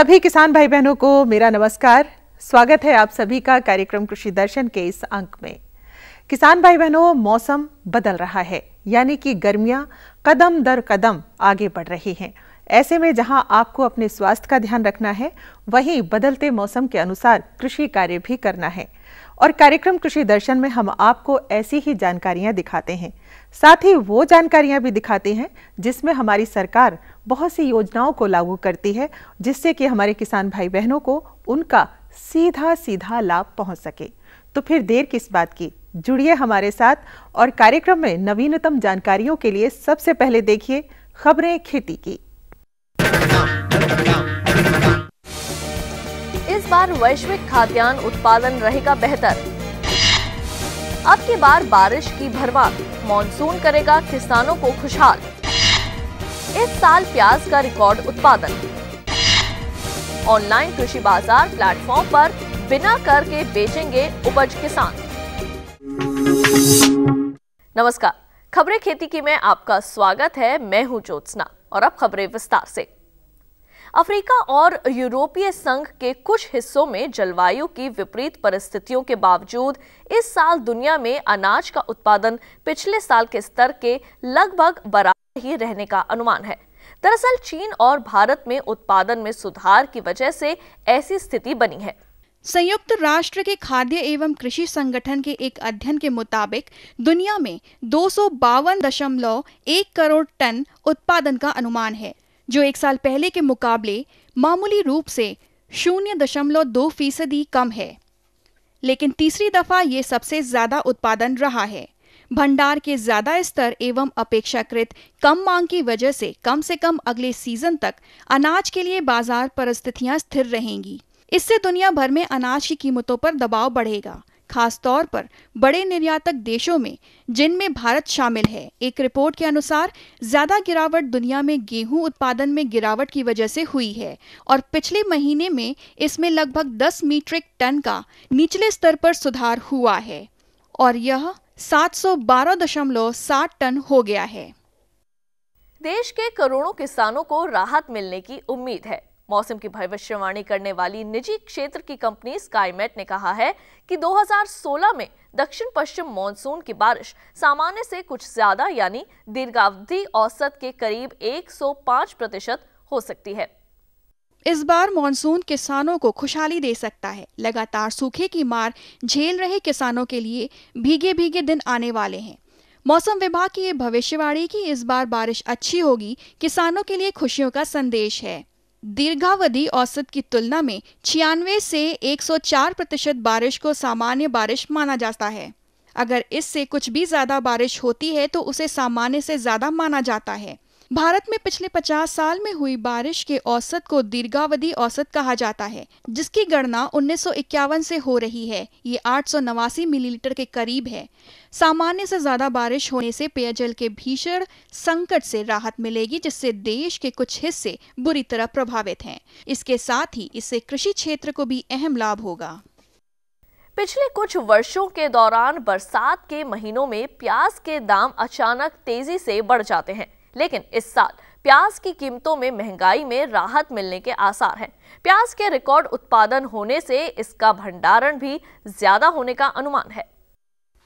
सभी किसान भाई बहनों को मेरा नमस्कार। स्वागत है आप सभी का कार्यक्रम कृषि दर्शन के इस अंक में। किसान भाई बहनों, मौसम बदल रहा है, यानी कि गर्मियां कदम दर कदम आगे बढ़ रही हैं। ऐसे में जहां आपको अपने स्वास्थ्य का ध्यान रखना है, वहीं बदलते मौसम के अनुसार कृषि कार्य भी करना है। और कार्यक्रम कृषि दर्शन में हम आपको ऐसी ही जानकारियां दिखाते हैं, साथ ही वो जानकारियां भी दिखाते हैं जिसमें हमारी सरकार बहुत सी योजनाओं को लागू करती है, जिससे कि हमारे किसान भाई बहनों को उनका सीधा सीधा लाभ पहुंच सके। तो फिर देर किस बात की, जुड़िए हमारे साथ और कार्यक्रम में नवीनतम जानकारियों के लिए सबसे पहले देखिए खबरें खेती की। इस बार वैश्विक खाद्यान्न उत्पादन रहेगा बेहतर। अब की बार बारिश की भरमार, मॉनसून करेगा किसानों को खुशहाल। इस साल प्याज का रिकॉर्ड उत्पादन। ऑनलाइन कृषि बाजार प्लेटफॉर्म पर बिना कर के बेचेंगे उपज किसान। नमस्कार, खबरें खेती की में आपका स्वागत है। मैं हूं ज्योत्सना और अब खबरें विस्तार से। अफ्रीका और यूरोपीय संघ के कुछ हिस्सों में जलवायु की विपरीत परिस्थितियों के बावजूद इस साल दुनिया में अनाज का उत्पादन पिछले साल के स्तर के लगभग बराबर ही रहने का अनुमान है। दरअसल चीन और भारत में उत्पादन में सुधार की वजह से ऐसी स्थिति बनी है। संयुक्त राष्ट्र के खाद्य एवं कृषि संगठन के एक अध्ययन के मुताबिक दुनिया में 252.1 करोड़ टन उत्पादन का अनुमान है, जो एक साल पहले के मुकाबले मामूली रूप से 0.2% कम है। लेकिन तीसरी दफा ये सबसे ज्यादा उत्पादन रहा है। भंडार के ज्यादा स्तर एवं अपेक्षाकृत कम मांग की वजह से कम अगले सीजन तक अनाज के लिए बाजार परिस्थितियां स्थिर रहेंगी। इससे दुनिया भर में अनाज की कीमतों पर दबाव बढ़ेगा, खास तौर पर बड़े निर्यातक देशों में, जिनमें भारत शामिल है। एक रिपोर्ट के अनुसार ज्यादा गिरावट दुनिया में गेहूं उत्पादन में गिरावट की वजह से हुई है और पिछले महीने में इसमें लगभग 10 मीट्रिक टन का निचले स्तर पर सुधार हुआ है और यह 712.7 टन हो गया है। देश के करोड़ों किसानों को राहत मिलने की उम्मीद है। मौसम की भविष्यवाणी करने वाली निजी क्षेत्र की कंपनी स्काईमेट ने कहा है कि 2016 में दक्षिण पश्चिम मॉनसून की बारिश सामान्य से कुछ ज्यादा यानी दीर्घावधि औसत के करीब 105% हो सकती है। इस बार मॉनसून किसानों को खुशहाली दे सकता है। लगातार सूखे की मार झेल रहे किसानों के लिए भीगे भीगे दिन आने वाले हैं। मौसम विभाग की ये भविष्यवाणी कि इस बार बारिश अच्छी होगी, किसानों के लिए खुशियों का संदेश है। दीर्घावधि औसत की तुलना में 96 से 104% बारिश को सामान्य बारिश माना जाता है। अगर इससे कुछ भी ज्यादा बारिश होती है तो उसे सामान्य से ज्यादा माना जाता है। भारत में पिछले 50 साल में हुई बारिश के औसत को दीर्घावधि औसत कहा जाता है, जिसकी गणना 1951 से हो रही है। ये 889 मिलीलीटर के करीब है। सामान्य से ज्यादा बारिश होने से पेयजल के भीषण संकट से राहत मिलेगी, जिससे देश के कुछ हिस्से बुरी तरह प्रभावित हैं। इसके साथ ही इससे कृषि क्षेत्र को भी अहम लाभ होगा। पिछले कुछ वर्षों के दौरान बरसात के महीनों में प्याज के दाम अचानक तेजी से बढ़ जाते हैं, लेकिन इस साल प्याज की कीमतों में महंगाई में राहत मिलने के आसार हैं। प्याज के रिकॉर्ड उत्पादन होने से इसका भंडारण भी ज्यादा होने का अनुमान है।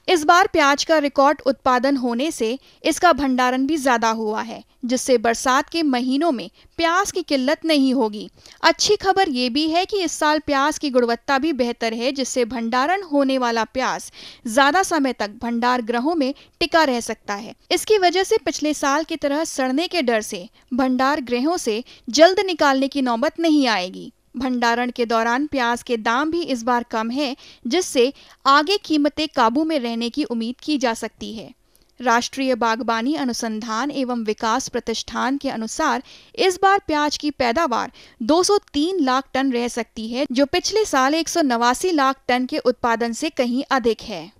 इस बार प्याज का रिकॉर्ड उत्पादन होने से इसका भंडारण भी ज्यादा हुआ है, जिससे बरसात के महीनों में प्याज की किल्लत नहीं होगी। अच्छी खबर ये भी है कि इस साल प्याज की गुणवत्ता भी बेहतर है, जिससे भंडारण होने वाला प्याज ज्यादा समय तक भंडार गृहों में टिका रह सकता है। इसकी वजह से पिछले साल की तरह सड़ने के डर से भंडार गृहों से जल्द निकालने की नौबत नहीं आएगी। भंडारण के दौरान प्याज के दाम भी इस बार कम है, जिससे आगे कीमतें काबू में रहने की उम्मीद की जा सकती है। राष्ट्रीय बागबानी अनुसंधान एवं विकास प्रतिष्ठान के अनुसार इस बार प्याज की पैदावार 203 लाख टन रह सकती है, जो पिछले साल 189 लाख टन के उत्पादन से कहीं अधिक है।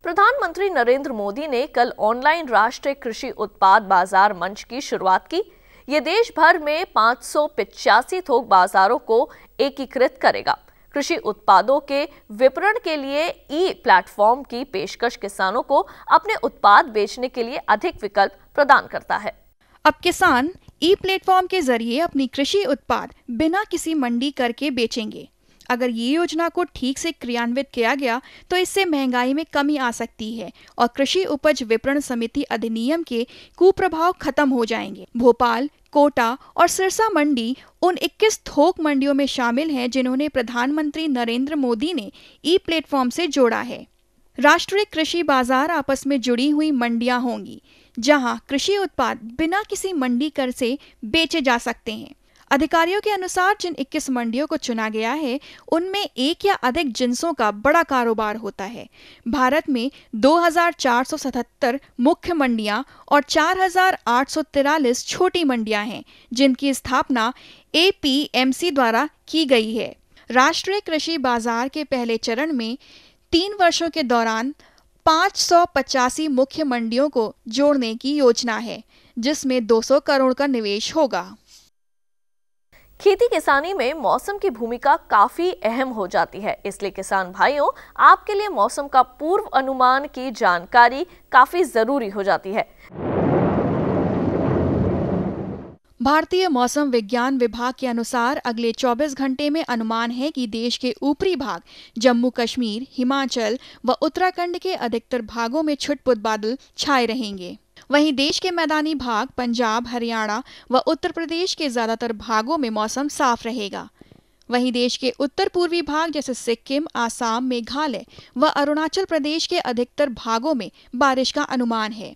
प्रधानमंत्री नरेंद्र मोदी ने कल ऑनलाइन राष्ट्रीय कृषि उत्पाद बाजार मंच की शुरुआत की। ये देश भर में 585 थोक बाजारों को एकीकृत करेगा। कृषि उत्पादों के विपणन के लिए ई प्लेटफॉर्म की पेशकश किसानों को अपने उत्पाद बेचने के लिए अधिक विकल्प प्रदान करता है। अब किसान ई प्लेटफॉर्म के जरिए अपनी कृषि उत्पाद बिना किसी मंडी करके बेचेंगे। अगर ये योजना को ठीक से क्रियान्वित किया गया तो इससे महंगाई में कमी आ सकती है और कृषि उपज विपणन समिति अधिनियम के कुप्रभाव खत्म हो जाएंगे। भोपाल, कोटा और सिरसा मंडी उन 21 थोक मंडियों में शामिल हैं जिन्होंने प्रधानमंत्री नरेंद्र मोदी ने ई प्लेटफॉर्म से जोड़ा है। राष्ट्रीय कृषि बाजार आपस में जुड़ी हुई मंडियां होंगी जहां कृषि उत्पाद बिना किसी मंडी कर से बेचे जा सकते हैं। अधिकारियों के अनुसार जिन 21 मंडियों को चुना गया है उनमें एक या अधिक जिन्सों का बड़ा कारोबार होता है। भारत में 2477 मुख्य मंडियां और 4843 छोटी मंडियां हैं जिनकी स्थापना APMC द्वारा की गई है। राष्ट्रीय कृषि बाजार के पहले चरण में 3 वर्षों के दौरान 585 मुख्य मंडियों को जोड़ने की योजना है जिसमें 200 करोड़ का निवेश होगा। खेती किसानी में मौसम की भूमिका काफी अहम हो जाती है, इसलिए किसान भाइयों आपके लिए मौसम का पूर्व अनुमान की जानकारी काफी जरूरी हो जाती है। भारतीय मौसम विज्ञान विभाग के अनुसार अगले 24 घंटे में अनुमान है कि देश के ऊपरी भाग जम्मू कश्मीर, हिमाचल व उत्तराखंड के अधिकतर भागों में छुटपुट बादल छाए रहेंगे। वहीं देश के मैदानी भाग पंजाब, हरियाणा व उत्तर प्रदेश के ज्यादातर भागों में मौसम साफ रहेगा। वहीं देश के उत्तर पूर्वी भाग जैसे सिक्किम, आसाम, मेघालय व अरुणाचल प्रदेश के अधिकतर भागों में बारिश का अनुमान है।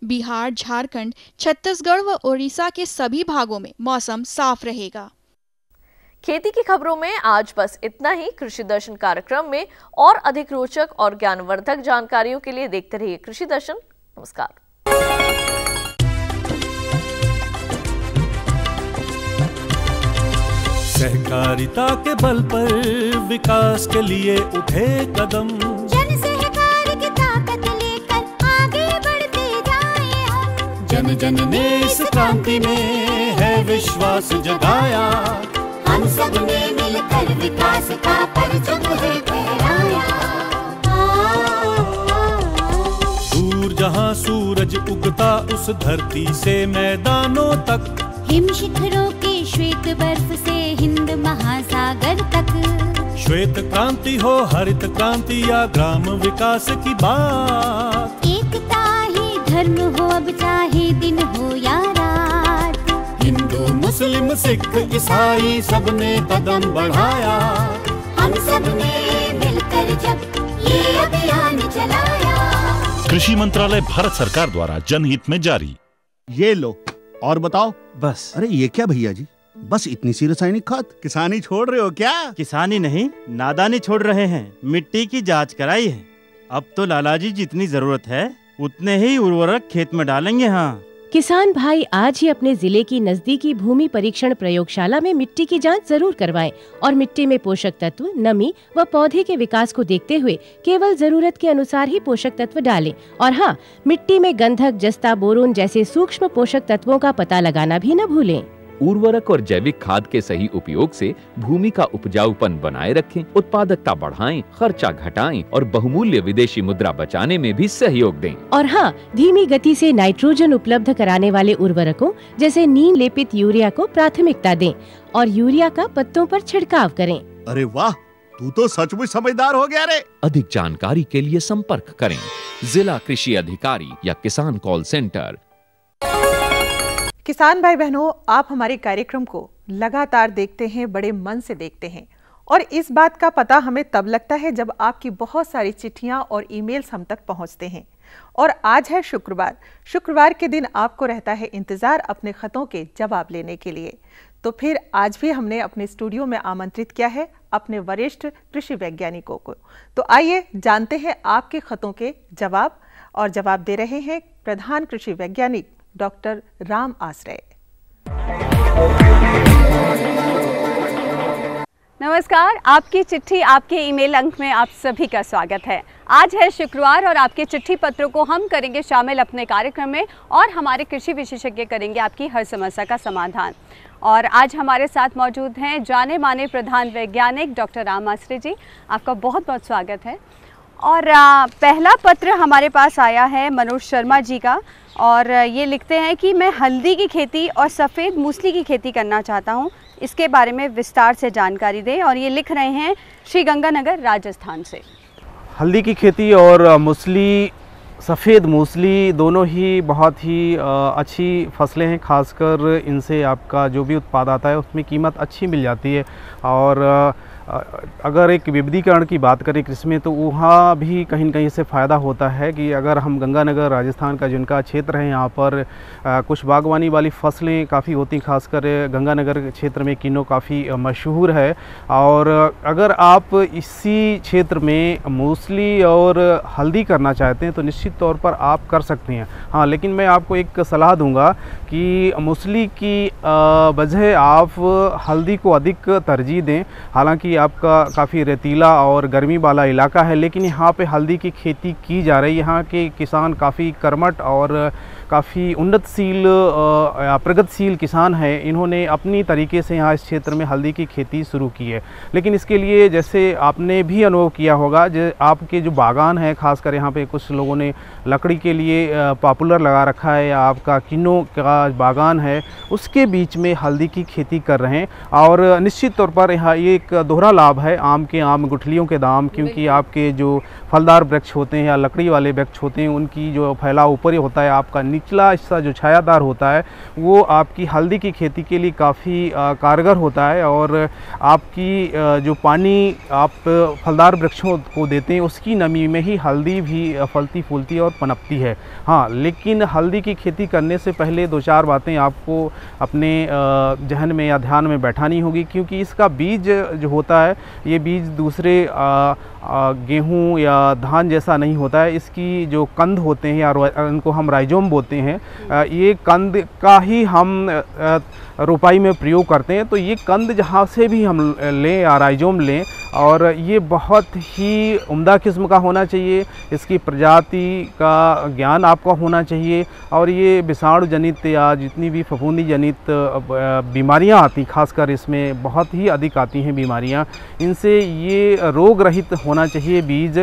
बिहार, झारखंड, छत्तीसगढ़ व ओडिशा के सभी भागों में मौसम साफ रहेगा। खेती की खबरों में आज बस इतना ही। कृषि दर्शन कार्यक्रम में और अधिक रोचक और ज्ञानवर्धक जानकारियों के लिए देखते रहिए कृषि दर्शन। नमस्कार। सहकारिता के बल पर विकास के लिए उठे कदम, जन सहकार की ताकत लेकर आगे बढ़ते जाएं हम। जन जन ने इस क्रांति में है विश्वास जगाया, हम सब ने मिलकर विकास का परचम है फहराया। दूर जहां सूरज उगता उस धरती से मैदानों तक, हिम शिखरों की श्वेत बर्फ से हिंद महासागर तक। श्वेत क्रांति हो, हरित क्रांति या ग्राम विकास की बात, एकता ही धर्म हो अब चाहे दिन हो या रात। हिंदू मुस्लिम सिख ईसाई सबने कदम बढ़ाया, हम सब ने मिलकर जब ये अभियान चलाया। कृषि मंत्रालय भारत सरकार द्वारा जनहित में जारी। ये लो और बताओ। बस। अरे ये क्या भैया जी, बस इतनी सी रासायनिक खाद? किसानी छोड़ रहे हो क्या? किसानी नहीं, नादानी छोड़ रहे हैं। मिट्टी की जांच कराई है। अब तो लालाजी जितनी जरूरत है उतने ही उर्वरक खेत में डालेंगे। हाँ, किसान भाई आज ही अपने जिले की नजदीकी भूमि परीक्षण प्रयोगशाला में मिट्टी की जांच जरूर करवाएं और मिट्टी में पोषक तत्व, नमी व पौधे के विकास को देखते हुए केवल जरूरत के अनुसार ही पोषक तत्व डालें। और हाँ, मिट्टी में गंधक, जस्ता, बोरोन जैसे सूक्ष्म पोषक तत्वों का पता लगाना भी न भूलें। उर्वरक और जैविक खाद के सही उपयोग से भूमि का उपजाऊपन बनाए रखें, उत्पादकता बढ़ाएं, खर्चा घटाएं और बहुमूल्य विदेशी मुद्रा बचाने में भी सहयोग दें। और हाँ, धीमी गति से नाइट्रोजन उपलब्ध कराने वाले उर्वरकों जैसे नीम लेपित यूरिया को प्राथमिकता दें और यूरिया का पत्तों पर छिड़काव करें। अरे वाह, तू तो सचमुच समझदार हो गया रे। अधिक जानकारी के लिए संपर्क करें जिला कृषि अधिकारी या किसान कॉल सेंटर। किसान भाई बहनों, आप हमारे कार्यक्रम को लगातार देखते हैं, बड़े मन से देखते हैं और इस बात का पता हमें तब लगता है जब आपकी बहुत सारी चिट्ठियां और ईमेल्स हम तक पहुंचते हैं। और आज है शुक्रवार के दिन आपको रहता है इंतजार अपने खतों के जवाब लेने के लिए। तो फिर आज भी हमने अपने स्टूडियो में आमंत्रित किया है अपने वरिष्ठ कृषि वैज्ञानिकों को। तो आइए जानते हैं आपके खतों के जवाब। और जवाब दे रहे हैं प्रधान कृषि वैज्ञानिक डॉक्टर राम आश्रय। नमस्कार, आपकी चिट्ठी आपके ईमेल अंक में आप सभी का स्वागत है। आज है शुक्रवार और आपके चिट्ठी पत्रों को हम करेंगे शामिल अपने कार्यक्रम में और हमारे कृषि विशेषज्ञ करेंगे आपकी हर समस्या का समाधान। और आज हमारे साथ मौजूद हैं जाने माने प्रधान वैज्ञानिक डॉक्टर राम आश्रय जी। आपका बहुत बहुत स्वागत है। और पहला पत्र हमारे पास आया है मनोज शर्मा जी का, और ये लिखते हैं कि मैं हल्दी की खेती और सफ़ेद मूसली की खेती करना चाहता हूँ, इसके बारे में विस्तार से जानकारी दें। और ये लिख रहे हैं श्री गंगानगर राजस्थान से। हल्दी की खेती और मूसली, सफ़ेद मूसली दोनों ही बहुत ही अच्छी फसलें हैं। खासकर इनसे आपका जो भी उत्पाद आता है उसमें कीमत अच्छी मिल जाती है। और अगर एक विविधीकरण की बात करें कृषि में, तो वहाँ भी कहीं न कहीं से फ़ायदा होता है कि अगर हम गंगानगर राजस्थान का जिनका क्षेत्र है, यहाँ पर कुछ बागवानी वाली फसलें काफ़ी होती, खासकर गंगानगर क्षेत्र में किन्नौ काफ़ी मशहूर है। और अगर आप इसी क्षेत्र में मूसली और हल्दी करना चाहते हैं तो निश्चित तौर पर आप कर सकते हैं। हाँ, लेकिन मैं आपको एक सलाह दूँगा कि मूसली की बजाय आप हल्दी को अधिक तरजीह दें। हालांकि आपका काफ़ी रेतीला और गर्मी वाला इलाका है, लेकिन यहाँ पे हल्दी की खेती की जा रही है। यहाँ के किसान काफ़ी कर्मठ और काफ़ी उन्नतशील प्रगतिशील किसान हैं। इन्होंने अपनी तरीके से यहाँ इस क्षेत्र में हल्दी की खेती शुरू की है। लेकिन इसके लिए जैसे आपने भी अनुभव किया होगा, जो आपके जो बागान है, खासकर यहाँ पे कुछ लोगों ने लकड़ी के लिए पॉपुलर लगा रखा है, या आपका किन्नौ का बागान है, उसके बीच में हल्दी की खेती कर रहे हैं। और निश्चित तौर पर यहाँ ये एक दोहरा लाभ है, आम के आम गुठलियों के दाम, क्योंकि आपके जो फलदार वृक्ष होते हैं या लकड़ी वाले वृक्ष होते हैं, उनकी जो फैलाव ऊपर ही होता है, आपका निचला हिस्सा जो छायादार होता है वो आपकी हल्दी की खेती के लिए काफ़ी कारगर होता है। और आपकी जो पानी आप फलदार वृक्षों को देते हैं उसकी नमी में ही हल्दी भी फलती फूलती और पनपती है। हाँ, लेकिन हल्दी की खेती करने से पहले 2-4 बातें आपको अपने जहन में या ध्यान में बैठानी होगी, क्योंकि इसका बीज जो होता है, ये बीज दूसरे गेहूं या धान जैसा नहीं होता है। इसकी जो कंद होते हैं, या इनको हम राइजोम बोलते हैं, ये कंद का ही हम रोपाई में प्रयोग करते हैं। तो ये कंद जहाँ से भी हम लें या राइजोम लें, और ये बहुत ही उम्दा किस्म का होना चाहिए, इसकी प्रजाति का ज्ञान आपका होना चाहिए। और ये विषाणु जनित या जितनी भी फफूंदी जनित बीमारियां आती, खासकर इसमें बहुत ही अधिक आती हैं बीमारियां, इनसे ये रोग रहित होना चाहिए बीज।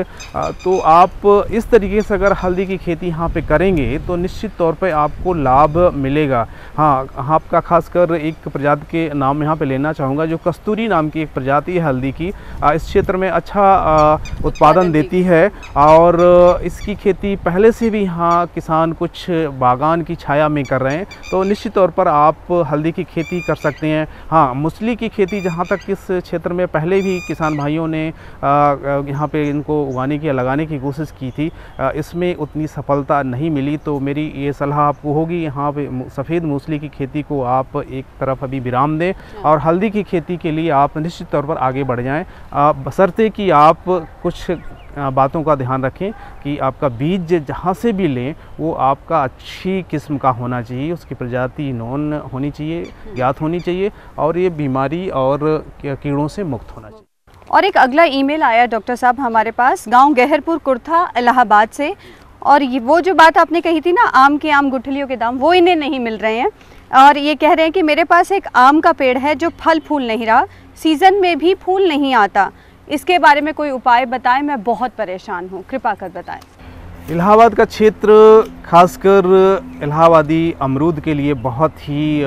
तो आप इस तरीके से अगर हल्दी की खेती यहाँ पे करेंगे तो निश्चित तौर पे आपको लाभ मिलेगा। हाँ, आपका खासकर एक प्रजाति के नाम यहाँ पे लेना चाहूँगा, जो कस्तूरी नाम की एक प्रजाति है हल्दी की, इस क्षेत्र में अच्छा उत्पादन देती है। और इसकी खेती पहले से भी यहाँ किसान कुछ बागान की छाया में कर रहे हैं, तो निश्चित तौर पर आप हल्दी की खेती कर सकते हैं। हाँ, मूसली की खेती जहाँ तक इस क्षेत्र में पहले भी किसान भाइयों ने यहाँ पे इनको उगाने की या लगाने की कोशिश की थी, इसमें उतनी सफलता नहीं मिली। तो मेरी ये सलाह आपको होगी, यहाँ पे सफ़ेद मूसली की खेती को आप एक तरफ अभी विराम दें और हल्दी की खेती के लिए आप निश्चित तौर पर आगे बढ़ जाएं, बशर्ते कि आप कुछ बातों का ध्यान रखें कि आपका बीज जहाँ से भी लें वो आपका अच्छी किस्म का होना चाहिए, उसकी प्रजाति नॉन होनी चाहिए, ज्ञात होनी चाहिए, और ये बीमारी और कीड़ों से मुक्त होना चाहिए। और एक अगला ईमेल आया डॉक्टर साहब हमारे पास गांव गहरपुर कुर्था इलाहाबाद से, और ये वो जो बात आपने कही थी ना, आम के आम गुठलियों के दाम, वो इन्हें नहीं मिल रहे हैं। और ये कह रहे हैं कि मेरे पास एक आम का पेड़ है जो फल फूल नहीं रहा, सीज़न में भी फूल नहीं आता, इसके बारे में कोई उपाय बताएं, मैं बहुत परेशान हूँ, कृपा कर बताएं। इलाहाबाद का क्षेत्र खासकर इलाहाबादी अमरूद के लिए बहुत ही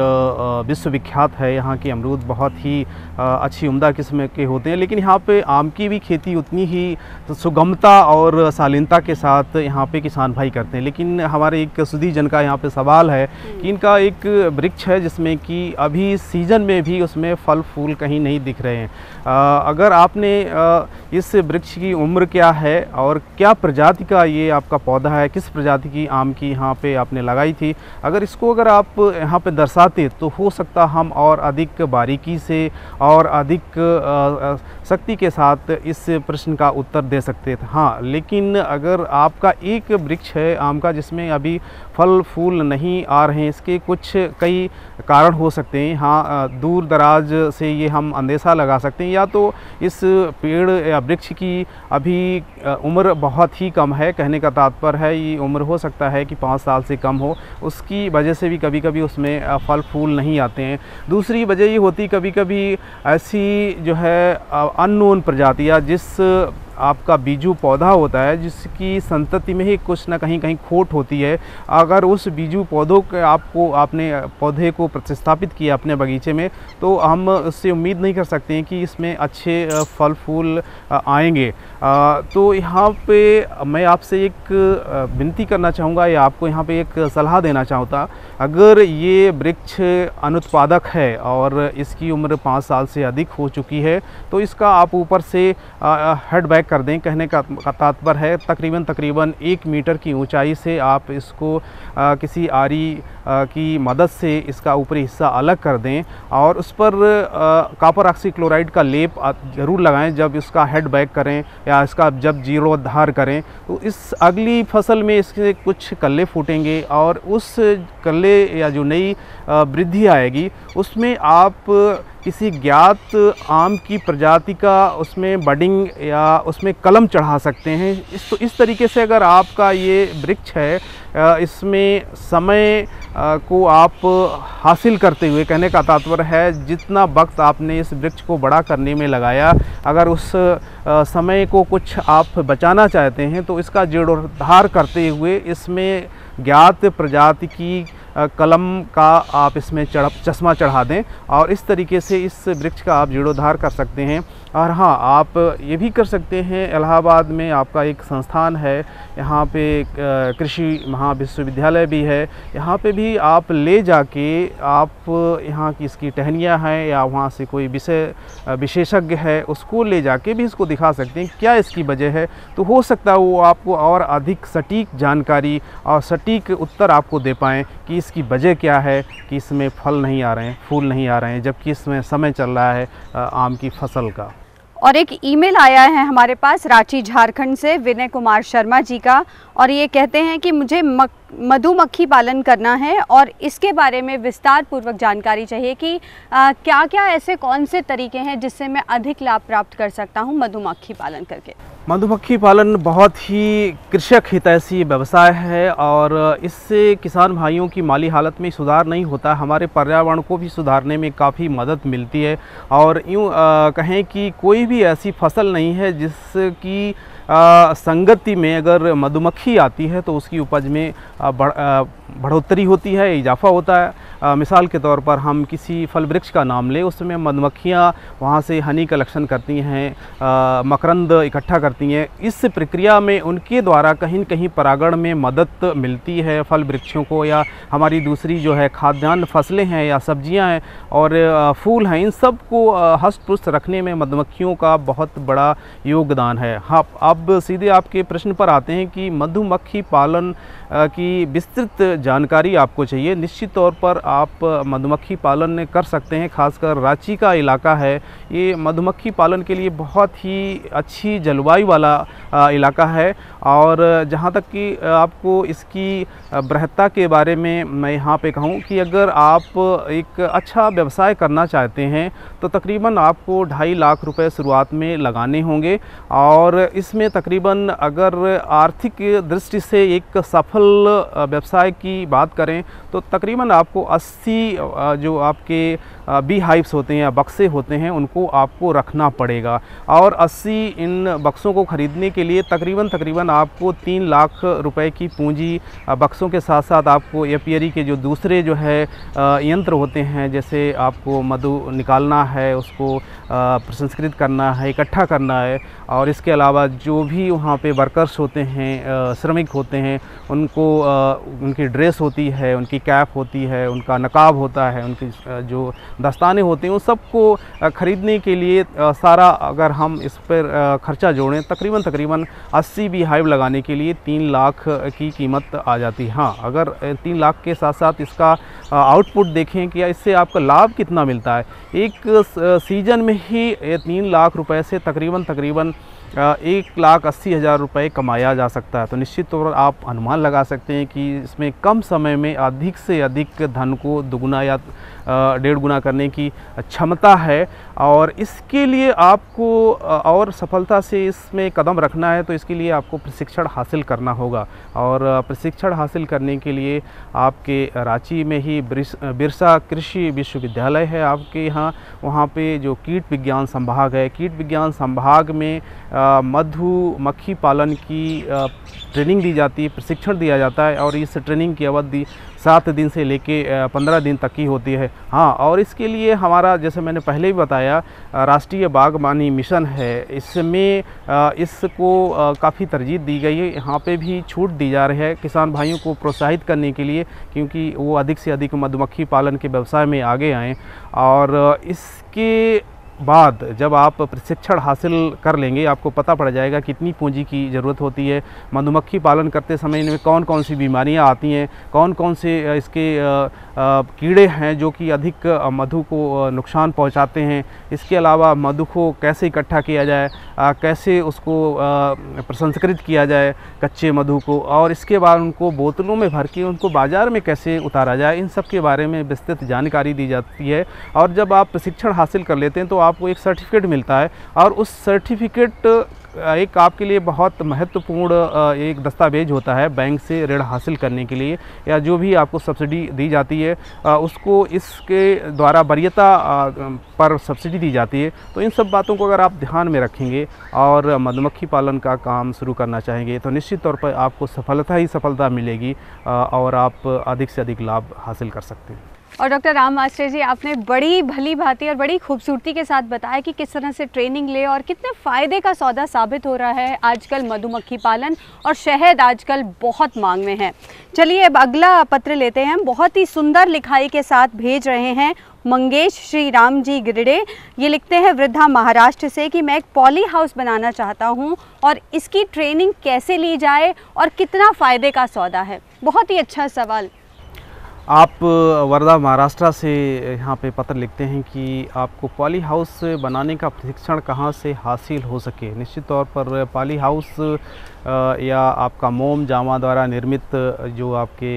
विश्वविख्यात है। यहाँ के अमरूद बहुत ही अच्छी उम्दा किस्म के होते हैं, लेकिन यहाँ पे आम की भी खेती उतनी ही सुगमता और शालीनता के साथ यहाँ पे किसान भाई करते हैं। लेकिन हमारे एक सुधी जन का यहाँ पे सवाल है कि इनका एक वृक्ष है जिसमें कि अभी सीज़न में भी उसमें फल फूल कहीं नहीं दिख रहे हैं। अगर आपने इस वृक्ष की उम्र क्या है और क्या प्रजाति का ये आपका पौधा है, किस प्रजाति की आम की यहाँ पे आपने लगाई थी, अगर इसको अगर आप यहाँ पे दर्शाते तो हो सकता हम और अधिक बारीकी से और अधिक शक्ति के साथ इस प्रश्न का उत्तर दे सकते थे। हाँ, लेकिन अगर आपका एक वृक्ष है आम का जिसमें अभी फल फूल नहीं आ रहे हैं, इसके कुछ कई कारण हो सकते हैं। हाँ, दूर दराज से ये हम अंदेशा लगा सकते हैं, या तो इस पेड़ या वृक्ष की अभी उम्र बहुत ही कम है, कहने का तात्पर्य है ये उम्र हो सकता है कि 5 साल से कम हो, उसकी वजह से भी कभी कभी उसमें फल फूल नहीं आते हैं। दूसरी वजह ये होती कभी कभी ऐसी जो है अननोन प्रजाति या जिस आपका बीजू पौधा होता है जिसकी संतति में ही कुछ ना कहीं खोट होती है। अगर उस बीजू पौधों के आपने पौधे को प्रतिस्थापित किया अपने बगीचे में, तो हम उससे उम्मीद नहीं कर सकते हैं कि इसमें अच्छे फल फूल आएंगे। तो यहाँ पे मैं आपसे एक विनती करना चाहूँगा या आपको यहाँ पे एक सलाह देना चाहता, अगर ये वृक्ष अनुत्पादक है और इसकी उम्र 5 साल से अधिक हो चुकी है तो इसका आप ऊपर से हेड बैक कर दें। कहने का तात्पर्य है तकरीबन 1 मीटर की ऊंचाई से आप इसको किसी आरी की मदद से इसका ऊपरी हिस्सा अलग कर दें और उस पर कॉपर ऑक्सीक्लोराइड का लेप ज़रूर लगाएं जब इसका हेड बैक करें या इसका जब जीर्णोद्धार करें। तो इस अगली फसल में इसके कुछ कल्ले फूटेंगे और उस कल्ले या जो नई वृद्धि आएगी उसमें आप किसी ज्ञात आम की प्रजाति का उसमें बडिंग या उसमें कलम चढ़ा सकते हैं। इस तरीके से अगर आपका ये वृक्ष है, इसमें समय को आप हासिल करते हुए, कहने का तात्पर्य है जितना वक्त आपने इस वृक्ष को बड़ा करने में लगाया, अगर उस समय को कुछ आप बचाना चाहते हैं तो इसका जीर्णोद्धार करते हुए इसमें ज्ञात प्रजाति की कलम का आप इसमें चश्मा चढ़ा दें और इस तरीके से इस वृक्ष का आप जीर्णोद्धार कर सकते हैं। और हाँ, आप ये भी कर सकते हैं, इलाहाबाद में आपका एक संस्थान है, यहाँ पे कृषि महाविश्वविद्यालय भी है, यहाँ पे भी आप ले जाके आप यहाँ की इसकी टहनियाँ हैं या वहाँ से कोई विशेषज्ञ है उसको ले जाके भी इसको दिखा सकते हैं क्या इसकी वजह है। तो हो सकता है वो आपको और अधिक सटीक जानकारी और सटीक उत्तर आपको दे पाएँ कि इसकी वजह क्या है कि इसमें फल नहीं आ रहे हैं, फूल नहीं आ रहे हैं, जबकि इसमें समय चल रहा है आम की फसल का। और एक ईमेल आया है हमारे पास रांची झारखंड से विनय कुमार शर्मा जी का, और ये कहते हैं कि मुझे मधुमक्खी पालन करना है और इसके बारे में विस्तार पूर्वक जानकारी चाहिए कि क्या क्या ऐसे कौन से तरीके हैं जिससे मैं अधिक लाभ प्राप्त कर सकता हूँ मधुमक्खी पालन करके। मधुमक्खी पालन बहुत ही कृषक हितैषी व्यवसाय है और इससे किसान भाइयों की माली हालत में सुधार नहीं होता, हमारे पर्यावरण को भी सुधारने में काफ़ी मदद मिलती है। और यूँ कहें कि कोई भी ऐसी फसल नहीं है जिसकी संगति में अगर मधुमक्खी आती है तो उसकी उपज में बढ़ोतरी होती है, इजाफा होता है। मिसाल के तौर पर हम किसी फल वृक्ष का नाम लें, उसमें मधुमक्खियाँ वहाँ से हनी कलेक्शन करती हैं, मकरंद इकट्ठा करती हैं। इस प्रक्रिया में उनके द्वारा कहीं न कहीं परागण में मदद मिलती है फल वृक्षों को, या हमारी दूसरी जो है खाद्यान्न फसलें हैं या सब्जियां हैं और फूल हैं, इन सब को हष्ट पुष्ट रखने में मधुमक्खियों का बहुत बड़ा योगदान है। हाँ, अब सीधे आपके प्रश्न पर आते हैं कि मधुमक्खी पालन की विस्तृत जानकारी आपको चाहिए। निश्चित तौर पर आप मधुमक्खी पालन कर सकते हैं, खासकर रांची का इलाका है, ये मधुमक्खी पालन के लिए बहुत ही अच्छी जलवायु वाला इलाका है। और जहाँ तक कि आपको इसकी बृहत्ता के बारे में मैं यहाँ पे कहूँ कि अगर आप एक अच्छा व्यवसाय करना चाहते हैं तो तकरीबन आपको 2.5 लाख रुपए शुरुआत में लगाने होंगे और इसमें तकरीबन अगर आर्थिक दृष्टि से एक सफल व्यवसाय की बात करें तो तकरीबन आपको 80 जो आपके बी हाइव्स होते हैं या बक्से होते हैं उनको आपको रखना पड़ेगा। और 80 इन बक्सों को ख़रीदने के लिए तकरीबन आपको 3 लाख रुपए की पूंजी, बक्सों के साथ साथ आपको एपियरी के जो दूसरे जो है यंत्र होते हैं, जैसे आपको मधु निकालना है, उसको प्रसंस्कृत करना है, इकट्ठा करना है, और इसके अलावा जो भी वहाँ पे वर्कर्स होते हैं, श्रमिक होते हैं, उनको उनकी ड्रेस होती है, उनकी कैप होती है, उनका नकाब होता है, उनकी जो दस्ताने होते हैं, उन सबको ख़रीदने के लिए सारा अगर हम इस पर ख़र्चा जोड़ें तकरीबन 80 बी हाइव लगाने के लिए 3 लाख की कीमत आ जाती है। हाँ, अगर 3 लाख के साथ साथ इसका आउटपुट देखें कि इससे आपका लाभ कितना मिलता है, एक सीज़न में ही 3 लाख रुपए से तकरीबन 1,80,000 रुपये कमाया जा सकता है। तो निश्चित तौर पर आप अनुमान लगा सकते हैं कि इसमें कम समय में अधिक से अधिक धन को दुगुना या 1.5 गुना करने की क्षमता है। और इसके लिए आपको और सफलता से इसमें कदम रखना है तो इसके लिए आपको प्रशिक्षण हासिल करना होगा। और प्रशिक्षण हासिल करने के लिए आपके रांची में ही बिरसा कृषि विश्वविद्यालय है आपके यहाँ, वहाँ पे जो कीट विज्ञान संभाग है, कीट विज्ञान संभाग में मधुमक्खी पालन की ट्रेनिंग दी जाती है, प्रशिक्षण दिया जाता है और इस ट्रेनिंग की अवधि 7 दिन से लेके 15 दिन तक की होती है। हाँ, और इसके लिए हमारा, जैसे मैंने पहले भी बताया, राष्ट्रीय बागबानी मिशन है, इसमें इसको काफ़ी तरजीह दी गई है। यहाँ पे भी छूट दी जा रही है किसान भाइयों को प्रोत्साहित करने के लिए, क्योंकि वो अधिक से अधिक मधुमक्खी पालन के व्यवसाय में आगे आएँ। और इसके बाद जब आप प्रशिक्षण हासिल कर लेंगे, आपको पता पड़ जाएगा कितनी पूंजी की ज़रूरत होती है, मधुमक्खी पालन करते समय इनमें कौन कौन सी बीमारियां आती हैं, कौन कौन से इसके कीड़े हैं जो कि अधिक मधु को नुकसान पहुंचाते हैं। इसके अलावा मधु को कैसे इकट्ठा किया जाए, कैसे उसको प्रसंस्कृत किया जाए कच्चे मधु को, और इसके बाद उनको बोतलों में भर के उनको बाज़ार में कैसे उतारा जाए, इन सब के बारे में विस्तृत जानकारी दी जाती है। और जब आप प्रशिक्षण हासिल कर लेते हैं तो आपको एक सर्टिफिकेट मिलता है, और उस सर्टिफिकेट एक आपके लिए बहुत महत्वपूर्ण एक दस्तावेज होता है बैंक से ऋण हासिल करने के लिए, या जो भी आपको सब्सिडी दी जाती है उसको इसके द्वारा वरीयता पर सब्सिडी दी जाती है। तो इन सब बातों को अगर आप ध्यान में रखेंगे और मधुमक्खी पालन का काम शुरू करना चाहेंगे तो निश्चित तौर पर आपको सफलता ही सफलता मिलेगी और आप अधिक से अधिक लाभ हासिल कर सकते हैं। और डॉक्टर राम मास्टर जी, आपने बड़ी भली भांति और बड़ी खूबसूरती के साथ बताया कि किस तरह से ट्रेनिंग ले और कितने फ़ायदे का सौदा साबित हो रहा है आजकल मधुमक्खी पालन, और शहद आजकल बहुत मांग में है। चलिए अब अगला पत्र लेते हैं। बहुत ही सुंदर लिखाई के साथ भेज रहे हैं मंगेश श्री राम जी गिरडे। ये लिखते हैं वृद्धा महाराष्ट्र से कि मैं एक पॉली हाउस बनाना चाहता हूँ और इसकी ट्रेनिंग कैसे ली जाए और कितना फ़ायदे का सौदा है। बहुत ही अच्छा सवाल। आप वर्धा महाराष्ट्र से यहाँ पे पत्र लिखते हैं कि आपको पॉली हाउस बनाने का प्रशिक्षण कहाँ से हासिल हो सके। निश्चित तौर पर पॉली हाउस या आपका मोम जामा द्वारा निर्मित जो आपके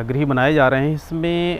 गृह बनाए जा रहे हैं, इसमें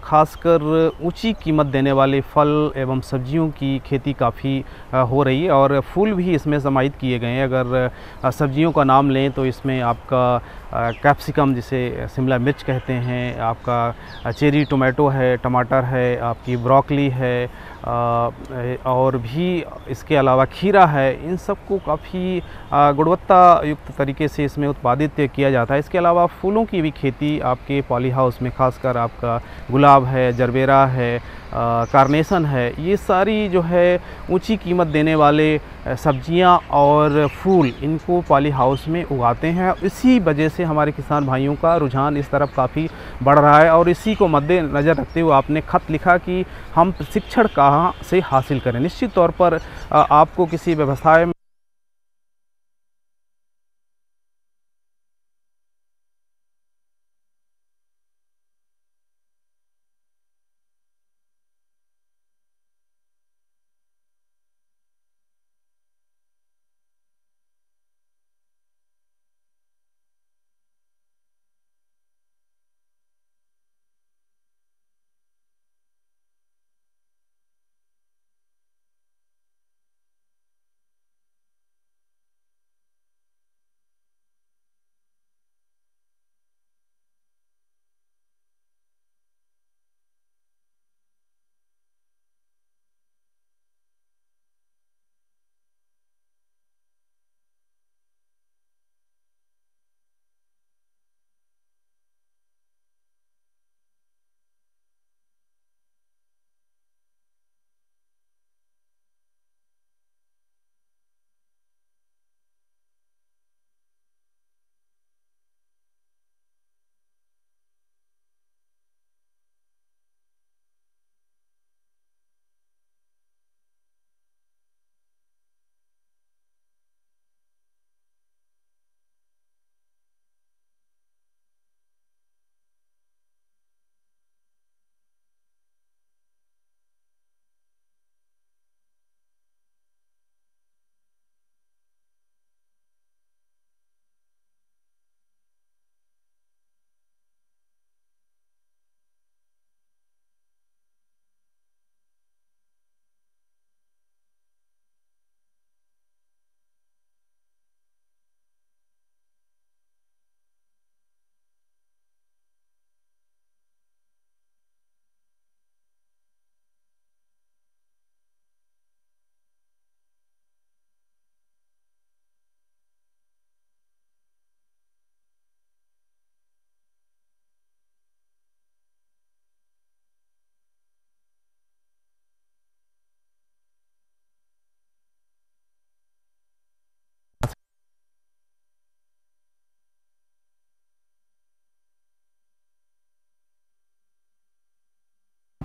खासकर ऊंची कीमत देने वाले फल एवं सब्जियों की खेती काफ़ी हो रही है, और फूल भी इसमें समाहित किए गए हैं। अगर सब्जियों का नाम लें तो इसमें आपका कैप्सिकम, जिसे शिमला मिर्च कहते हैं, आपका चेरी टोमेटो है, टमाटर है, आपकी ब्रोकली है, और भी इसके अलावा खीरा है। इन सब को काफ़ी गुणवत्ता युक्त तरीके से इसमें उत्पादित किया जाता है। इसके अलावा फूलों की भी खेती आपके पॉली हाउस में, खासकर आपका गुलाब है, जरबेरा है, कार्नेशन है, ये सारी जो है ऊंची कीमत देने वाले सब्जियां और फूल, इनको पॉली हाउस में उगाते हैं। इसी वजह से हमारे किसान भाइयों का रुझान इस तरफ काफ़ी बढ़ रहा है, और इसी को मद्देनज़र रखते हुए आपने खत लिखा कि हम प्रशिक्षण कहाँ से हासिल करें। निश्चित तौर पर आपको किसी व्यवसाय में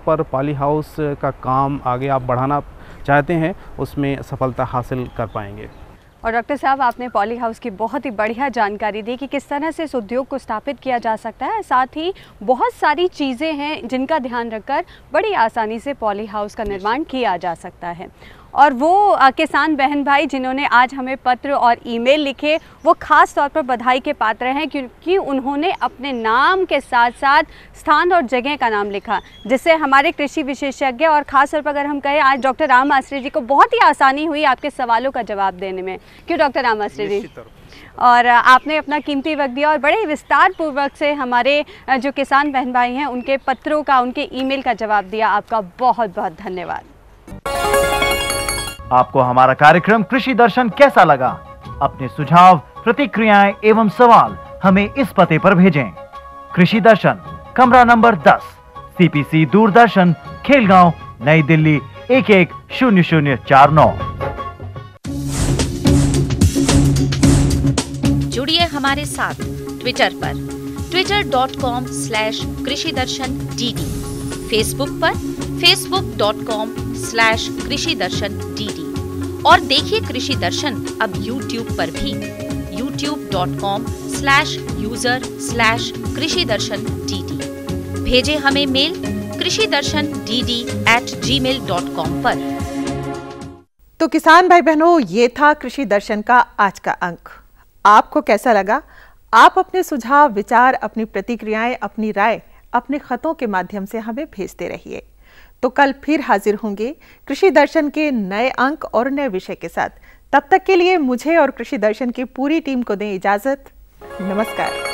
पर पॉली हाउस का काम आगे आप बढ़ाना चाहते हैं उसमें सफलता हासिल कर पाएंगे। और डॉक्टर साहब, आपने पॉली हाउस की बहुत ही बढ़िया जानकारी दी कि किस तरह से इस उद्योग को स्थापित किया जा सकता है। साथ ही बहुत सारी चीज़ें हैं जिनका ध्यान रखकर बड़ी आसानी से पॉली हाउस का निर्माण किया जा सकता है। और वो किसान बहन भाई जिन्होंने आज हमें पत्र और ईमेल लिखे, वो ख़ास तौर पर बधाई के पात्र हैं, क्योंकि उन्होंने अपने नाम के साथ साथ स्थान और जगह का नाम लिखा, जिससे हमारे कृषि विशेषज्ञ और ख़ास तौर पर अगर हम कहें आज डॉक्टर राम आश्रय जी को बहुत ही आसानी हुई आपके सवालों का जवाब देने में। क्यों डॉक्टर राम आश्रय जी? और आपने अपना कीमती वक्त दिया और बड़े ही विस्तार पूर्वक से हमारे जो किसान बहन भाई हैं उनके पत्रों का, उनके ईमेल का जवाब दिया। आपका बहुत बहुत धन्यवाद। आपको हमारा कार्यक्रम कृषि दर्शन कैसा लगा? अपने सुझाव, प्रतिक्रियाएं एवं सवाल हमें इस पते पर भेजें। कृषि दर्शन, कमरा नंबर 10, CPC दूरदर्शन, खेलगांव, नई दिल्ली 110049। जुड़िए हमारे साथ ट्विटर पर twitter.com/कृषिदर्शन-dd, फेसबुक पर facebook.com/कृषिदर्शन-dd और देखिए कृषि दर्शन अब YouTube पर भी youtube.com/user/कृषिदर्शन-dd। भेजें हमें मेल कृषिदर्शन-dd@gmail.com पर। तो किसान भाई बहनों, ये था कृषि दर्शन का आज का अंक। आपको कैसा लगा? आप अपने सुझाव, विचार, अपनी प्रतिक्रियाएं, अपनी राय अपने खतों के माध्यम से हमें भेजते रहिए। तो कल फिर हाजिर होंगे कृषि दर्शन के नए अंक और नए विषय के साथ। तब तक के लिए मुझे और कृषि दर्शन की पूरी टीम को दें इजाजत। नमस्कार।